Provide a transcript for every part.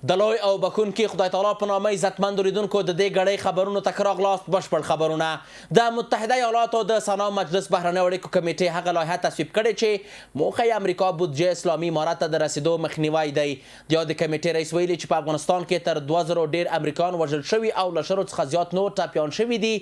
د لوی او بخونکي خدای تعالی په نامه عزتمند اوریدونکو د دې ګړۍ خبرونو ته ښه راغلاست. بشپړ خبرونه. د متحده ایالاتو د سنا مجلس بهرنیو اړیکو کمیټې هغه لایحه تصویب کړې چې موخه یې امریکا بودجه اسلامي امارت ته د رسیدو مخنیوی دی. د یادې کمیټې رئیس ویلي چې په افغانستان کې تر 2000 ډېر امریکایان وژل شوي او له 100 څخه زیات نور ټپیان شوي دي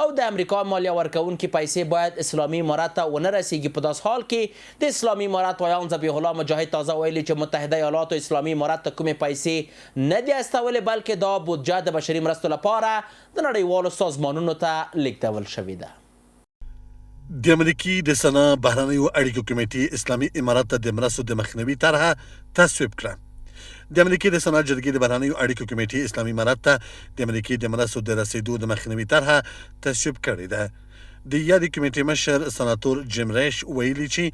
او د امریکا مالیه ورکوونکي پیسې باید اسلامي امارت ته ونه رسیږي. په داس حال کې د اسلامي امارت ویان ذبیح الله مجاهد تازه ویلي چې متحده ایالاتو اسلامي امارت ته کومې پیسې نه دي استولې بلکې دا بودجه د بشري مرستو لپاره د نړیوالو سازمانونو ته لیږدول شوې ده. د امریکې د سنا بهرنیو اړیکو کمیټې اسلامي امارت ته د مرستو د مخنیوي طرحه تصویب کړه. د امریکې د سنا جرګې د بهرنیو اړیکو کمیټې اسلامي امارت ته د امریکې د مرستو د رسیدو د مخنیوي طرحه تصویب کړې ده. د یادې کمیټې مشر سناتور جیم ریش ویلي چې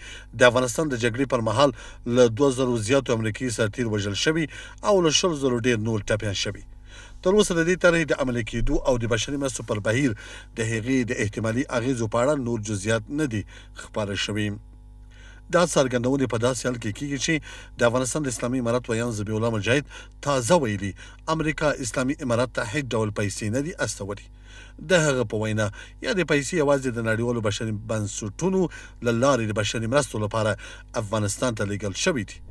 د افغانستان د جګړې پر مهال له 2000 زیاتو امریکایي سرتیر وژل شوي او له 100 ډېر نور ټپیان شوي. تر اوسه د دې طرحې د عملي کېدو او د بشري مرستو پر بهیر د هغې د احتمالي اغېزو په اړه نور جزئیات نه دي خپاره شوي. دا څرګندونې په داسې حال کې کېږي چې د افغانستان د اسلامي امارت ویان ذبیح الله مجاهد تازه ویلي امریکا اسلامي امارت ته هیڅ ډول پیسې نه دي استولي. د هغه په وینا یا د پیسې یوازې د نړیوالو بشري بنسټونو له لارې د بشري مرستو لپاره افغانستان ته لیږل شوي دي.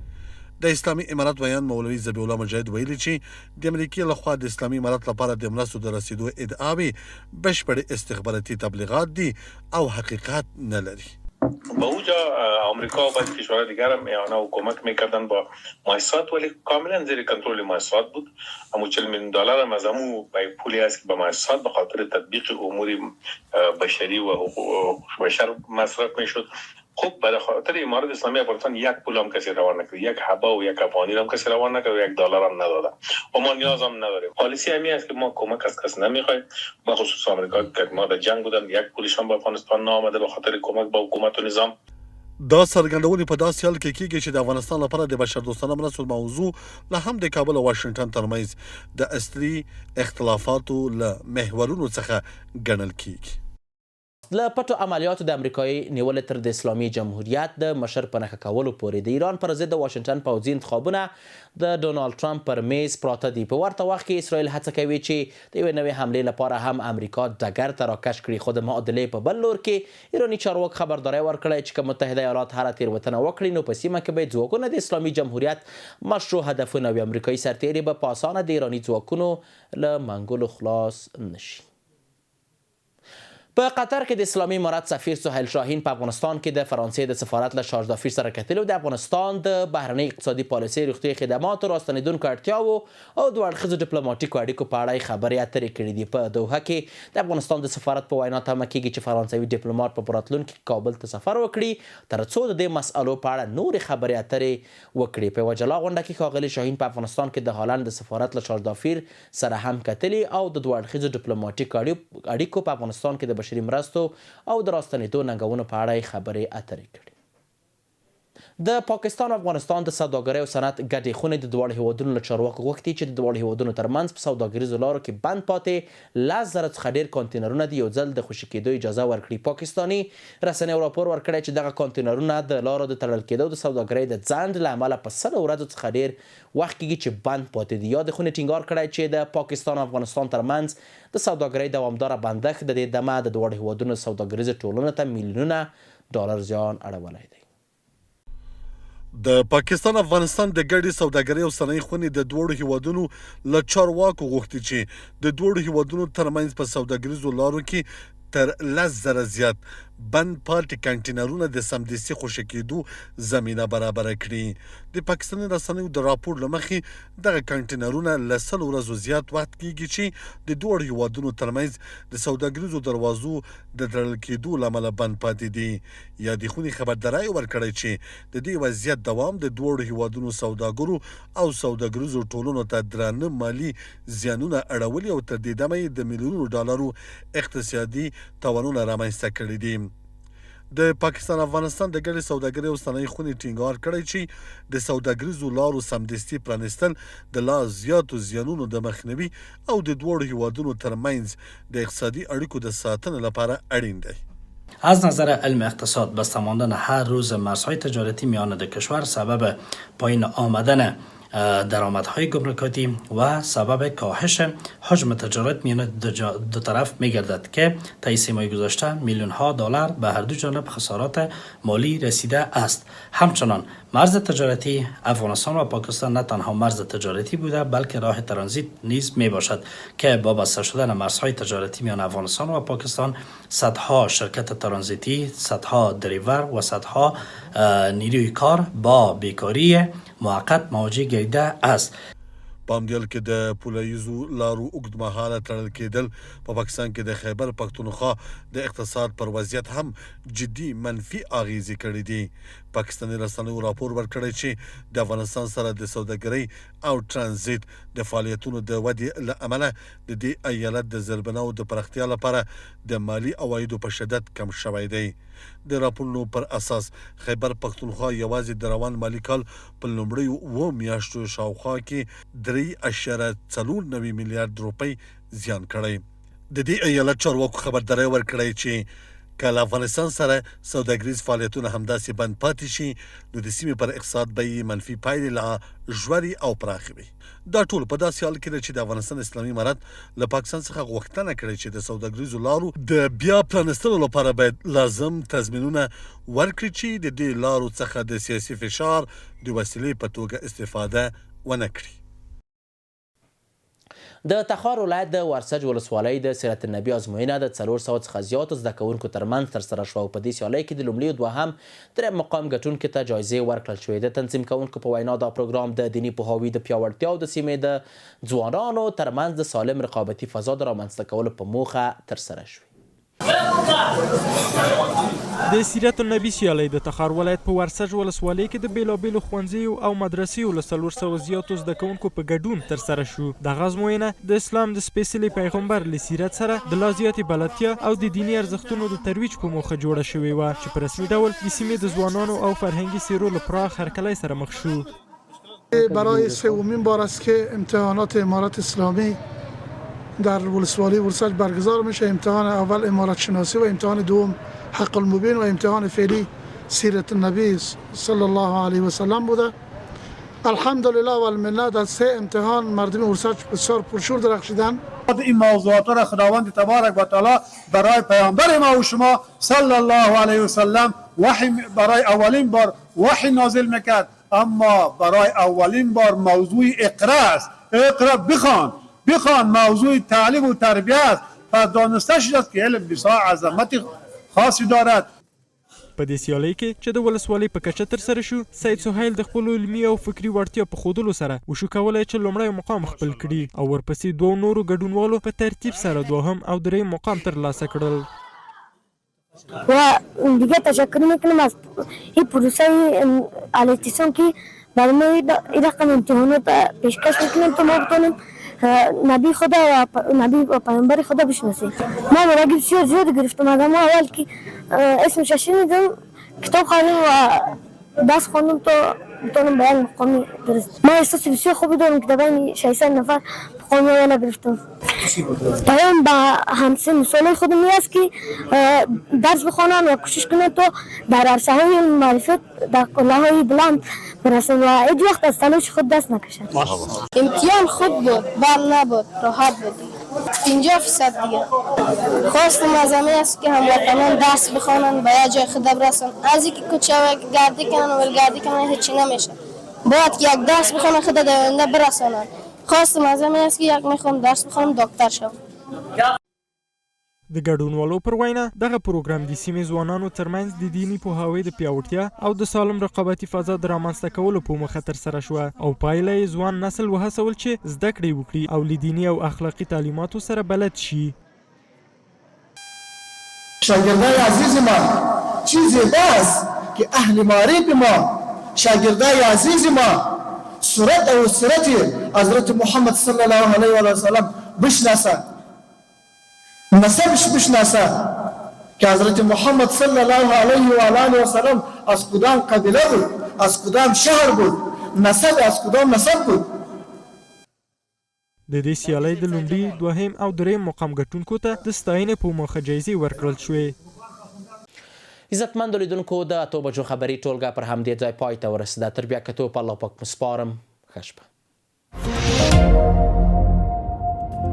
د اسلامي امارت ویان مولوي ذبیح الله مجاهد ویلي چې د امریکې لخوا د اسلامي امارت لپاره د مرستو د رسیدو ادعاوې بشپړ استخباراتي تبلیغات دي او حقیقت نه لري. با اونجا آمریکا و بعضی کشورهای دیگر هم اعانه و کمک میکردن با مؤسسات ولی کاملا زیر کنترل مؤسسات بود. اما 40 میلیون دلار هم از همون پولی است که به مؤسسات به خاطر تطبیق امور بشری و حقوق بشر مصرف میشد. خب به خاطر امارت اسلامی افغانستان یک پول هم کسی روان نکرد، یک حبه و یک افغانی هم کسی روان نکرد و یک دلار هم نداده و ما نیاز هم نداریم. پالیسی همین است که ما کمک از کس نمیخوایم. با خصوص آمریکا که ما در جنگ بودن یک پولش هم به افغانستان نامده به خاطر کمک با حکومت و نظام. دا څرګندونې په داسې حال کې کېږي چې د افغانستان لپاره د بشردوستانه مرستو موضوع له هم د کابل او واشنګټن ترمنځ د اصلي اختلافاتو له محورونو څخه ګڼل کېږي. له پټو عملیاتو د امریکایي نیولې تر د اسلامي جمهوریت د مشر په نښه کولو پورې د ایران پر ضد د واشنګټن پوځي انتخابونه د ډونالډ ټرمپ پر میز پراته دي. په ورته وخت کې اسرائیل هڅه کوي چې د یوې نوې حملې لپاره هم امریکا ډګر ته راکش کړي. خو د معادلې په بل لور کې ایراني چارواکو خبرداری ورکړی چې که متحده ایالات هره تېروتنه وکړي نو په سیمه کې به ځواکونه د اسلامي جمهوریت مشروع هدفونه وي. امریکایي سرتیري به په اسانه د ایراني ځواکونو له منګولو خلاص نشي. په قطر کې د اسلامي امارت سفیر سهیل شاهین په افغانستان کې د فرانسې د سفارت له شارج دافیر سره کتلو د افغانستان د بهرنۍ اقتصادي پالیسۍ روغتیايي خدماتو راستنېدونکو اړتیاوو او د اړخیزو ډیپلوماټیکو اړیکو په اړه خبرې اترې کړې دي. په دوحه کې د افغانستان د سفارت په وینا تمه کېږي چې فرانسوي ډیپلوماټ په راتلونکي کې کابل ته سفر وکړي تر څو د دې مسألو په اړه نورې خبرې اترې وکړي. په یوه جلا غونډه کې ښاغلي شاهین په افغانستان کې د هالند د سفارت له شارج دافیر سره هم کتلي او د دوه اړخیزو ډیپلوماټیکو اړیکو په افغانستان کې د بشري مرستو او د راستنېدو ننګونو په اړه خبرې اترې کړې. د پاکستان او افغانستان د سوداګرۍ او صنعت ګډې خونې د دواړو هیوادونو له چارواکو غوښتي چې د دواړو هیوادونو ترمنځ په سوداګریزو لارو کې بند پاتې 10,000 څخه ډېر کانتینرونه د یو ځل د خوشي کېدو اجازه ورکړي. پاکستاني رسنیو راپور ورکړی چې دغه کانتینرونه د لارو د تړل کېدو د سوداګرۍ د ځنډ له امله په 100 ورځو څخه ډېر وخت کېږي چې بند پاتې دي. یادې خونې ټینګار کړی چې د پاکستان او افغانستان ترمنځ د سوداګرۍ دوامداره بندښت د دې دمه د دواړو هیوادونو سوداګریزو ټولنو ته میلیونونه ډالر زیان اړولی دی. د پاکستان افغانستان د ګډې سوداګرۍ او صنایع خونې د دوړو هیوادونو له چارواکو غوښتي چې د دوړو هیوادونو ترمنځ په سوداګریزو لارو کې تر 10,000 زیات بند پاتې کانټینرونه د سمدستي خوشي کېدو زمینه برابره کړي. د پاکستاني رسنیو د راپور له مخې دغه کانټینرونه له 100 ورځو زیات وخت کېږي چې د دواړو هیوادونو ترمنځ د سوداګریزو دروازو د تړل کېدو له امله بند پاتې دي. یادې خونې خبرداری ورکړی چې د دې وضعیت دوام د دواړو هیوادونو سوداګرو او سوداګریزو ټولنو ته درانه مالي زیانونه اړولي او تر دې دمه یې د میلیونونو ډالرو اقتصادي تاوانونه رامنځته کړي دي. د پاکستان افغانستان د ګډې سوداګرۍ او صنایع خونې ټینګار کړی چې د سوداګریزو لارو سمدستي پرانیستل د لا زیاتو زیانونو د مخنیوي او د دواړو هیوادونو ترمنځ د اقتصادی اړیکو د ساتنې لپاره اړین دی. از نظر علم اقتصاد بسته ماندن هر روز مرزهای تجارتی میان دو کشور سبب پایین آمدن درآمدهای گمرکاتی و سبب کاهش حجم تجارت میان دو طرف میگردد که طی 3 ماه گذشته میلیون ها دلار به هر دو جانب خسارات مالی رسیده است. همچنان مرز تجارتی افغانستان و پاکستان نه تنها مرز تجارتی بوده بلکه راه ترانزیت نیز می باشد که با بسته شدن مرزهای تجارتی میان افغانستان و پاکستان صدها شرکت ترانزیتی، صدها دریور و صدها نیروی کار با بیکاری موقت مواجه گردیده است. په همدې حال کې د پولیزو لارو اوږدمهاله تړل کېدل په پاکستان کې د خیبر پختونخوا د اقتصاد پر وضعیت هم جدي منفي اغیزې کړې دي. پاکستاني رسنیو راپور ورکړی چې د افغانستان سره د سوداګرۍ او ترانزیت د فعالیتونو د ودې له امله د دې ایالت د زیربناو د پراختیا لپاره د مالی عوایدو په شدت کم شوی دی. د راپورونو پر اساس خیبر پختونخوا یوازې د روان مالی کال په لومړیو 7 میاشتو شاوخوا کې 3.49 میلیارډ روپۍ زیان کړی. د دې ایالت چارواکو خبرداری ورکړی چې که له افغانستان سره سوداګریز فعالیتونه همداسې بند پاتې شي نو د سیمې پر اقتصاد به یې منفي پایلې لا ژورې او پراخې وي. دا ټول په داسې حال کې ده چې د افغانستان اسلامي امارت له پاکستان څخه غوښتنه کړې چې د سوداګریزو لارو د بیا پرانستلو لپاره باید لازم تضمینونه ورکړي چې د دې لارو څخه د سیاسي فشار د وسیلې په توګه استفاده ونه کړي. د تخار ولایت د ورسج ولسوالۍ د سیرت النبي ازموینه د 400 څخه زیاتو زده کوونکو ترمنځ ترسره شوه او په دې سیالۍ کې د لومړي او دوهم درېیم مقام ګټونکو ته جایزې ورکړل شوې. د تنظیم کوونکو په وینا دا پروګرام د دیني پوهاوي د پیاوړتیا او د سیمې د ځوانانو ترمنځ د سالم رقابتي فضا د رامنځته کولو په موخه ترسره شوې. د سیرت النبي سیالۍ د تخار ولایت په ورسج ولسوالۍ کې د بیلابیلو ښوونځیو او مدرسیو له 400 زیاتو زده کوونکو په ګډون ترسره شو. دغه ازموینه د اسلام د سپېڅلي پیغمبر له سیرت سره د لا زیاتې بلدتیا او د دیني ارزښتونو د ترویج په موخه جوړه شوې وه چې په رسمي ډول د سیمې د ځوانانو او فرهنګي څیرو له پراخ هرکلی سره مخ شو. برای سومین بار است که امتحانات امارت اسلامی در ولسوالی ورسج برگزار میشه. امتحان اول امارت شناسی و امتحان دوم حق المبین و امتحان فعلی سیرت النبی صلی الله علیه و سلم بوده. الحمدلله و المنه در 3 امتحان مردم ورسج بسیار پرشور درخشیدن. این موضوعات را خداوند تبارک و تعالی برای پیامبر ما و شما صلی الله علیه و سلم وحی برای اولین بار وحی نازل میکرد، اما برای اولین بار موضوع اقرا است. اقرا بخوان موضوع تعلیم و تربیت است. پس دانسته شد که علم بسیار عظمت خاصی دارد. په دې سیالۍ کې چې د ولسوالۍ په کچه ترسره شو، سید سهیل د خپلو علمي او فکري وړتیا په ښودلو سره وشو کولی چې لومړی مقام خپل کړي او ورپسې 2 نورو ګډونوالو په ترتیب سره 2م او 3م مقام ترلاسه کړل. و دیگه تشکر میکنم از این پروسه الاتصال که برای ما این رقم امتحانات پیشکش میکنیم تا ما بتونیم نبی خدا و نبی و پیامبر خدا بشناسیم. ما مراقب بسیار زیاد گرفتم. از ما اول که اسمش شنیدم کتاب خواندم و درس خواندم تا بتونم به یک مقامی درست. ما احساس بسیار خوبی دارم که در بین 600 نفر مقامی اول گرفتم. پیام با همسن سال خودم است که درس بخوانن و کوشش کنن تا در عرصه های معرفت در کلاهای بلند برسن و هیچ وقت از تلاش خود دست نکشن. امتحان خوب بود، بر نبود، راحت بود. 50% دیگه. خواستم از همه است که هموطنان درس بخوانن و یا جای خود برسن. از اینکه کوچه گردی کنن و ولگردی کنن هیچی نمیشه. باید که یک درس بخوانن خود در آینده برسانن. خواستم از همه است که یک میخوام درس بخوانم دکتر شم. د ګډونوالو پر وینا دغه پروګرام د سیمې ځوانانو ترمنځ د دیني پوهاوي د پیاوړتیا او د سالم رقابتي فضا د رامنځته کولو په موخه ترسره شوه او پایله یې ځوان نسل وهڅول چې زده کړې وکړي او له دیني او اخلاقي تعلیماتو سره بلد شي. شاگردای عزیز ما چیزی باز که اهل معرفت ما شاگردای عزیز ما صورت او سیرت حضرت محمد صلی الله علیه و سلم بشناسه، نسبش بشناسه که حضرت محمد صلی الله علیه و آله و سلم از کدام قبیله بود، از کدام شهر بود، نسب از کدام نسب بود. د دې سیالۍ د لومړي، 2م او 3م مقام ګټونکو ته د ستاینې په موخه جایزې ورکړل شوې. عزتمندو لیدونکو د 8 بجو خبري ټولګه پر همدې ځای پای ته ورسېده. تر بیا کتو په الله پاک مسپارم. ښه شپه.